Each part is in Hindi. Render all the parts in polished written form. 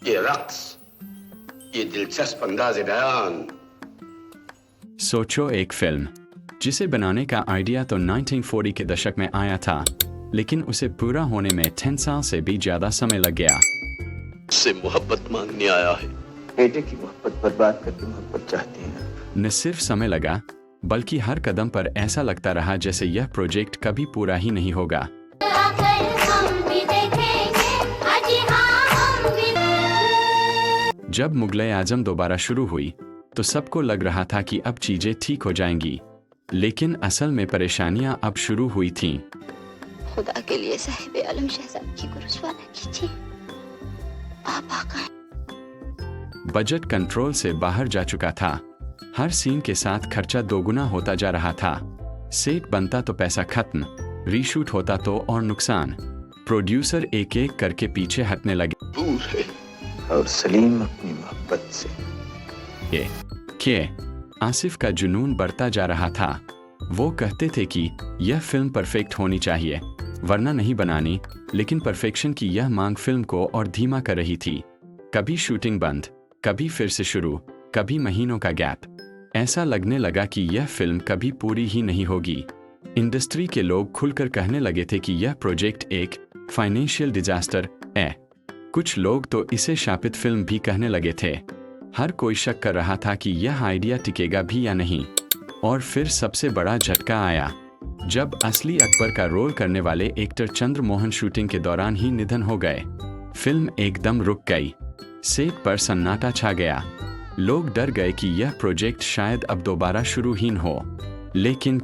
ये रक्स, ये दिलचस्प अंदाज़े बयान। सोचो, एक फिल्म जिसे बनाने का आइडिया तो 1940 के दशक में आया था, लेकिन उसे पूरा होने में 10 साल से भी ज्यादा समय लग गया। से मोहब्बत मांगने आया है। बेटे की मोहब्बत बर्बाद करके मोहब्बत चाहती है। न सिर्फ समय लगा, बल्कि हर कदम पर ऐसा लगता रहा जैसे यह प्रोजेक्ट कभी पूरा ही नहीं होगा। जब मुगल-ए-आजम दोबारा शुरू हुई तो सबको लग रहा था कि अब चीजें ठीक हो जाएंगी, लेकिन असल में परेशानियां अब शुरू हुई थीं। खुदा के लिए साहिब आलम शहजादी को रुस्वा न कीजिए। आप आका हैं। बजट कंट्रोल से बाहर जा चुका था। हर सीन के साथ खर्चा दोगुना होता जा रहा था। सेट बनता तो पैसा खत्म, रीशूट होता तो और नुकसान। प्रोड्यूसर एक एक करके पीछे हटने लगे। दूर है और सलीम अपनी मोहब्बत से। ये आसिफ का जुनून बढ़ता जा रहा था। वो कहते थे कि यह फिल्म परफेक्ट होनी चाहिए, वरना नहीं बनानी, लेकिन परफेक्शन की यह मांग फिल्म को और धीमा कर रही थी। कभी शूटिंग बंद, कभी फिर से शुरू, कभी महीनों का गैप। ऐसा लगने लगा कि यह फिल्म कभी पूरी ही नहीं होगी। इंडस्ट्री के लोग खुलकर कहने लगे थे कि यह प्रोजेक्ट एक फाइनेंशियल डिजास्टर है। कुछ लोग तो इसे शापित फिल्म भी कहने लगे थे। हर कोई शक कर रहा था कि यह आइडिया टिकेगा भी या नहीं। और फिर सबसे बड़ा झटका आया जब असली अकबर का रोल करने वाले एक्टर चंद्र मोहन शूटिंग के दौरान ही निधन हो गए। फिल्म एकदम रुक गई। सेट पर सन्नाटा छा गया। लोग डर गए कि यह प्रोजेक्ट शायद अब दोबारा शुरू ही न हो। लेकिन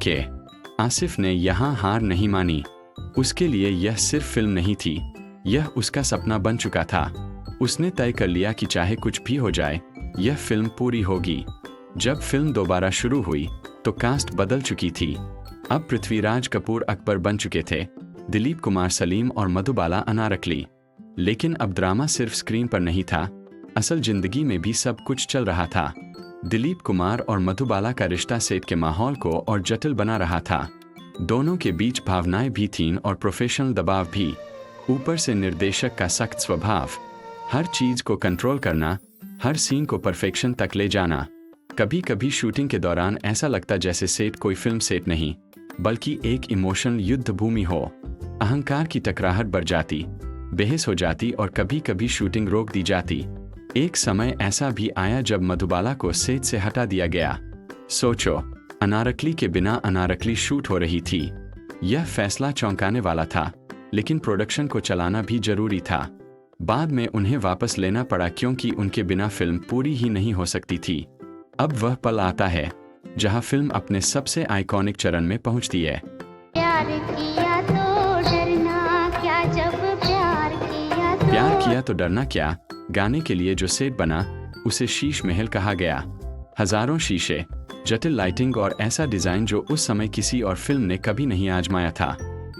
आसिफ ने यहाँ हार नहीं मानी। उसके लिए यह सिर्फ फिल्म नहीं थी, यह उसका सपना बन चुका था। उसने तय कर लिया कि चाहे कुछ भी हो जाए, यह फिल्म पूरी होगी। जब फिल्म दोबारा शुरू हुई तो कास्ट बदल चुकी थी। अब पृथ्वीराज कपूर अकबर बन चुके थे, दिलीप कुमार सलीम और मधुबाला अनारकली। लेकिन अब ड्रामा सिर्फ स्क्रीन पर नहीं था, असल जिंदगी में भी सब कुछ चल रहा था। दिलीप कुमार और मधुबाला का रिश्ता सेट के माहौल को और जटिल बना रहा था। दोनों के बीच भावनाएं भी थीं और प्रोफेशनल दबाव भी। ऊपर से निर्देशक का सख्त स्वभाव, हर चीज को कंट्रोल करना, हर सीन को परफेक्शन तक ले जाना। कभी कभी शूटिंग के दौरान ऐसा लगता जैसे सेट कोई फिल्म सेट नहीं, बल्कि एक इमोशनल युद्ध भूमि हो। अहंकार की टकराहट बढ़ जाती, बहस हो जाती और कभी कभी शूटिंग रोक दी जाती। एक समय ऐसा भी आया जब मधुबाला को सेट से हटा दिया गया। सोचो, अनारकली के बिना अनारकली शूट हो रही थी। यह फैसला चौंकाने वाला था, लेकिन प्रोडक्शन को चलाना भी जरूरी था। बाद में उन्हें वापस लेना पड़ा क्योंकि उनके बिना फिल्म पूरी ही नहीं हो सकती थी। अब वह पल आता है जहां फिल्म अपने सबसे आइकॉनिक चरण में पहुंचती है। प्यार किया तो डरना क्या, जब प्यार किया तो डरना क्या गाने के लिए जो सेट बना उसे शीश महल कहा गया। हजारों शीशे, जटिल लाइटिंग और ऐसा डिजाइन जो उस समय किसी और फिल्म ने कभी नहीं आजमाया था।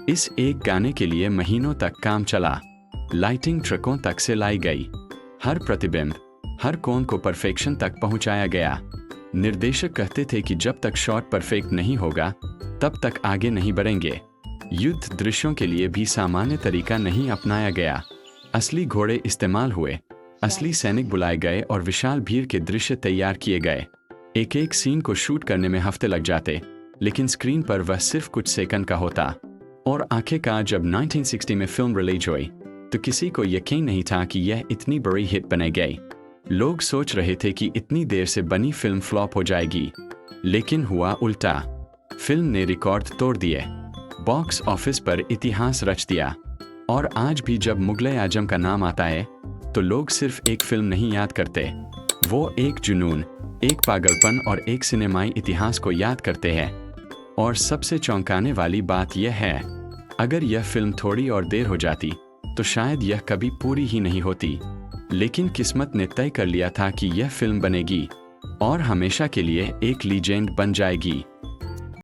इस एक गाने के लिए महीनों तक काम चला। लाइटिंग ट्रकों तक से लाई गई, हर प्रतिबिंब, हर कोण को परफेक्शन तक पहुंचाया गया। निर्देशक कहते थे कि जब तक शॉट परफेक्ट नहीं होगा तब तक आगे नहीं बढ़ेंगे। युद्ध दृश्यों के लिए भी सामान्य तरीका नहीं अपनाया गया। असली घोड़े इस्तेमाल हुए, असली सैनिक बुलाए गए और विशाल भीड़ के दृश्य तैयार किए गए। एक एक सीन को शूट करने में हफ्ते लग जाते, लेकिन स्क्रीन पर वह सिर्फ कुछ सेकंड का होता। और आखिरकार जब 1960 में फिल्म रिलीज हुई तो किसी को यकीन नहीं था कि यह इतनी बड़ी हिट बनेगी। लोग सोच रहे थे कि इतनी देर से बनी फिल्म फ्लॉप हो जाएगी, लेकिन हुआ उल्टा। फिल्म ने रिकॉर्ड तोड़ दिए, बॉक्स ऑफिस पर इतिहास रच दिया। और आज भी जब मुगल-ए-आजम का नाम आता है तो लोग सिर्फ एक फिल्म नहीं याद करते, वो एक जुनून, एक पागलपन और एक सिनेमाई इतिहास को याद करते हैं। और सबसे चौंकाने वाली बात यह है, अगर यह फिल्म थोड़ी और देर हो जाती तो शायद यह कभी पूरी ही नहीं होती। लेकिन किस्मत ने तय कर लिया था कि यह फिल्म बनेगी और हमेशा के लिए एक लीजेंड बन जाएगी।